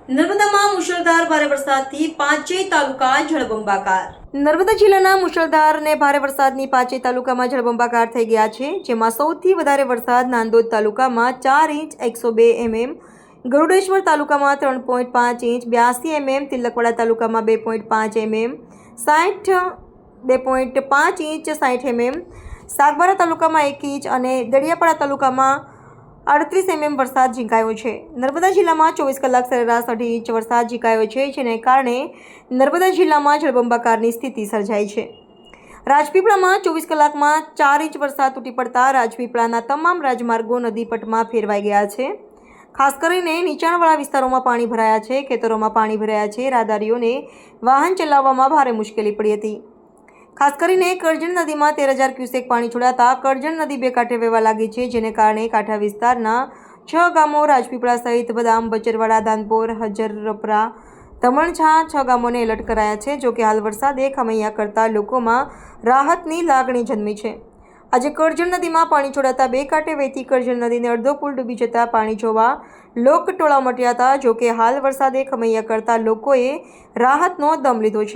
નર્મદામાં મુશળધાર ભારે વરસાદથી પાંચેય તાલુકા જળબંબાકાર. નર્મદા જિલ્લાના મુશળધાર અને ભારે વરસાદની પાંચેય તાલુકામાં જળબંબાકાર થઈ ગયા છે, જેમાં સૌથી વધારે વરસાદ નાંદોદ તાલુકામાં 4 ઇંચ 102 mm, ગરુડેશ્વર તાલુકામાં 3.5 ઇંચ 82 mm, તિલકવાડા તાલુકામાં 2.5 mm 2.5 ઇંચ 60 mm, સાગબારા તાલુકામાં 1 ઇંચ અને દરિયાપાડા તાલુકામાં 38 mm વરસાદ ઝીંકાયો છે. નર્મદા જિલ્લામાં 24 કલાક સરેરાશ 2.5 ઇંચ વરસાદ ઝીંકાયો છે, જેને કારણે નર્મદા જિલ્લામાં જળબંબાકારની સ્થિતિ સર્જાઈ છે. રાજપીપળામાં 24 કલાકમાં 4 ઇંચ વરસાદ તૂટી પડતા રાજપીપળાના તમામ રાજમાર્ગો નદીપટમાં ફેરવાઈ ગયા છે. ખાસ કરીને નીચાણવાળા વિસ્તારોમાં પાણી ભરાયા છે, ખેતરોમાં પાણી ભરાયા છે, રાહદારીઓને વાહન ચલાવવામાં ભારે મુશ્કેલી પડી હતી. ખાસ કરીને કરજણ નદીમાં 13,000 ક્યુસેક પાણી છોડાતા કરજણ નદી બે કાંઠે વહેવા લાગી છે, જેને કારણે કાંઠા વિસ્તારના 6 ગામો રાજપીપળા સહિત બદામ, બચરવાડા, ધાનપોર, હજરપરા, ધમણછા 6 ગામોને એલર્ટ કરાયા છે. જોકે હાલ વરસાદે ખમૈયા કરતા લોકોમાં રાહતની લાગણી જન્મી છે. આજે કરજણ નદીમાં પાણી છોડાતા બે કાંઠે વહેતી કરજણ નદીને અડધો પુલ ડૂબી જતા પાણી જોવા લોકટોળા ઉમટ્યા હતા. જોકે હાલ વરસાદે ખમૈયા કરતા લોકોએ રાહતનો દમ લીધો છે.